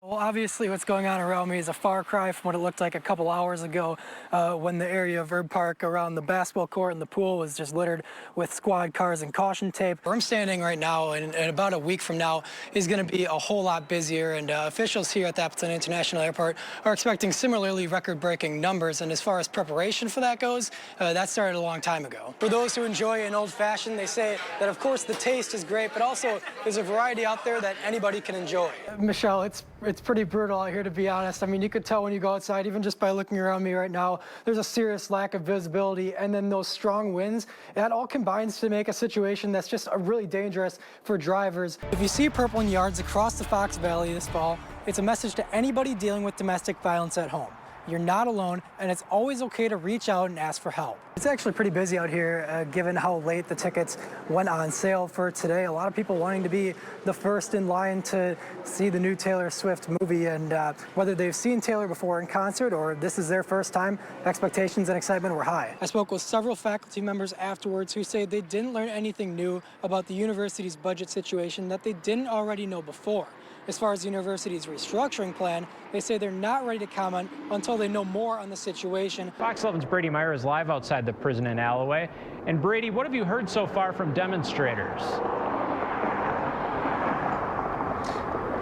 Well, obviously what's going on around me is a far cry from what it looked like a couple hours ago when the area of Verb Park around the basketball court and the pool was just littered with squad cars and caution tape. Where I'm standing right now, and about a week from now, is going to be a whole lot busier, and officials here at the Appleton International Airport are expecting similarly record-breaking numbers, and as far as preparation for that goes, that started a long time ago. For those who enjoy an old-fashioned, they say that of course the taste is great, but also there's a variety out there that anybody can enjoy. Michelle, it's pretty brutal out here, to be honest. I mean, you could tell when you go outside, even just by looking around me right now, there's a serious lack of visibility, and then those strong winds, that all combines to make a situation that's just really dangerous for drivers. If you see purple in yards across the Fox Valley this fall, it's a message to anybody dealing with domestic violence at home. You're not alone, and it's always okay to reach out and ask for help. It's actually pretty busy out here, given how late the tickets went on sale for today. A lot of people wanting to be the first in line to see the new Taylor Swift movie, and whether they've seen Taylor before in concert or this is their first time, expectations and excitement were high. I spoke with several faculty members afterwards who say they didn't learn anything new about the university's budget situation that they didn't already know before. As far as the university's restructuring plan, they say they're not ready to comment until they know more on the situation. Fox 11's Brady Meyer is live outside the prison in Alloway. And Brady, what have you heard so far from demonstrators?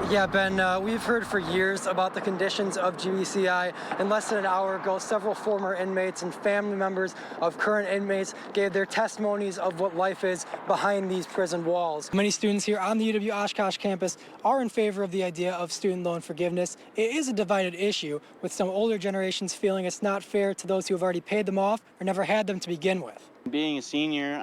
Yeah, Ben, we've heard for years about the conditions of GBCI. And less than an hour ago, several former inmates and family members of current inmates gave their testimonies of what life is behind these prison walls. Many students here on the UW Oshkosh campus are in favor of the idea of student loan forgiveness. It is a divided issue, with some older generations feeling it's not fair to those who have already paid them off or never had them to begin with. Being a senior,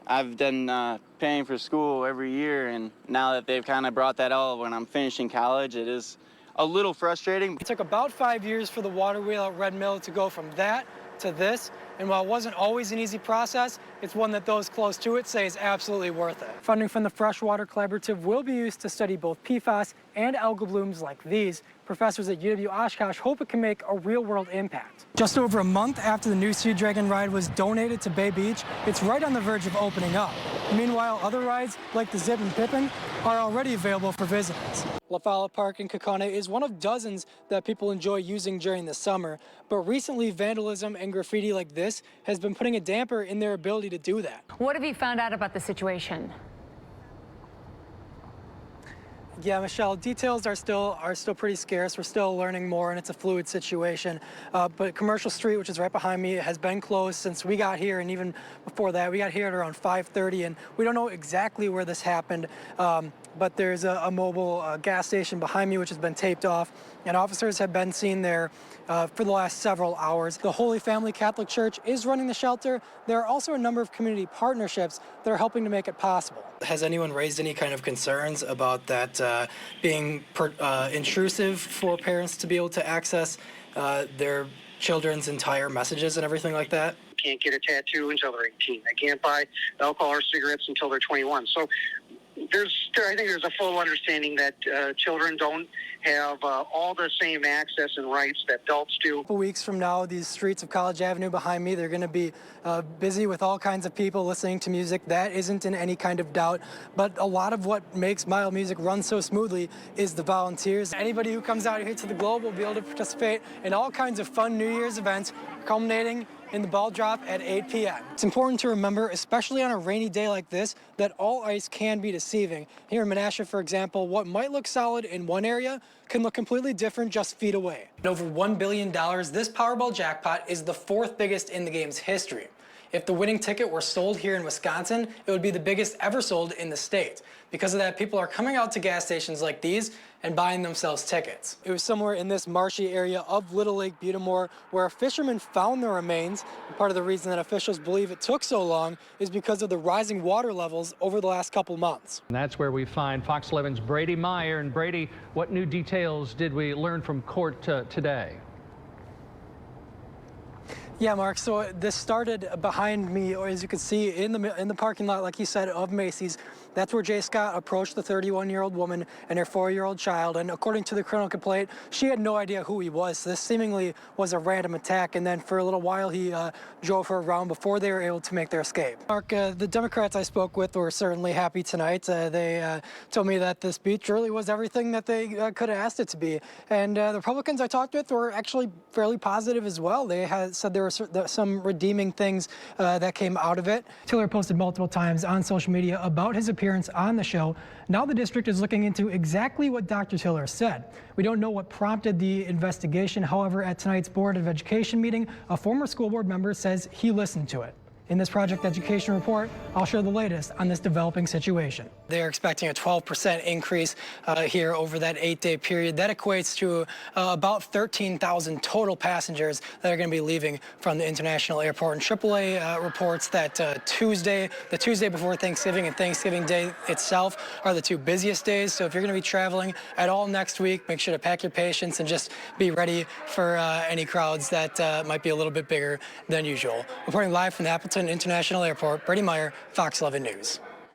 I've done paying for school every year, and now that they've kind of brought that all when I'm finishing college, it is a little frustrating. It took about 5 years for the water wheel at Red Mill to go from that to this, and while it wasn't always an easy process, it's one that those close to it say is absolutely worth it. Funding from the Freshwater Collaborative will be used to study both PFAS and algal blooms like these. Professors at UW Oshkosh hope it can make a real-world impact. Just over a month after the new Sea Dragon ride was donated to Bay Beach, it's right on the verge of opening up. Meanwhile, other rides, like the Zip and Pippin, are already available for visitors. La Folla Park in Kokona is one of dozens that people enjoy using during the summer, but recently vandalism and graffiti like this has been putting a damper in their ability to do that. What have you found out about the situation? Yeah, Michelle, details are still pretty scarce. We're still learning more, and it's a fluid situation. But Commercial Street, which is right behind me, has been closed since we got here, and even before that, we got here at around 5:30, and we don't know exactly where this happened. But there's a mobile gas station behind me which has been taped off, and officers have been seen there for the last several hours. The Holy Family Catholic Church is running the shelter. There are also a number of community partnerships that are helping to make it possible. Has anyone raised any kind of concerns about that being intrusive for parents to be able to access their children's entire messages and everything like that? Can't get a tattoo until they're 18. They can't buy alcohol or cigarettes until they're 21. So I think there's a full understanding that children don't have all the same access and rights that adults do. A couple weeks from now, these streets of College Avenue behind me, they're going to be busy with all kinds of people listening to music. That isn't in any kind of doubt. But a lot of what makes Mild Music run so smoothly is the volunteers. Anybody who comes out here to the Globe will be able to participate in all kinds of fun New Year's events, culminating in the ball drop at 8 p.m. It's important to remember, especially on a rainy day like this, that all ice can be deceiving. Here in Menasha, for example, what might look solid in one area can look completely different just feet away. At over $1 billion, this Powerball jackpot is the fourth biggest in the game's history. If the winning ticket were sold here in Wisconsin, it would be the biggest ever sold in the state. Because of that, people are coming out to gas stations like these and buying themselves tickets. It was somewhere in this marshy area of Little Lake Butamore where a fisherman found the remains. And part of the reason that officials believe it took so long is because of the rising water levels over the last couple months. And that's where we find Fox 11's Brady Meyer. And Brady, what new details did we learn from court today? Yeah, Mark, so this started behind me, or as you can see in the parking lot, like you said, of Macy's. That's where Jay Scott approached the 31-year-old woman and her 4-year-old child, and according to the criminal complaint, she had no idea who he was. So this seemingly was a random attack, and then for a little while he drove her around before they were able to make their escape. Mark, the Democrats I spoke with were certainly happy tonight. They told me that the speech really was everything that they could have asked it to be, and the Republicans I talked with were actually fairly positive as well. They had said there were some redeeming things that came out of it. Tiller posted multiple times on social media about his appearance on the show. Now the district is looking into exactly what Dr. Tiller said. We don't know what prompted the investigation. However, at tonight's Board of Education meeting, a former school board member says he listened to it. In this Project Education report, I'll share the latest on this developing situation. They're expecting a 12% increase here over that 8-day period. That equates to about 13,000 total passengers that are going to be leaving from the international airport. And AAA reports that the Tuesday before Thanksgiving and Thanksgiving Day itself are the two busiest days. So if you're going to be traveling at all next week, make sure to pack your patience and just be ready for any crowds that might be a little bit bigger than usual. Reporting live from the Appleton International Airport, Brady Meyer, Fox 11 News.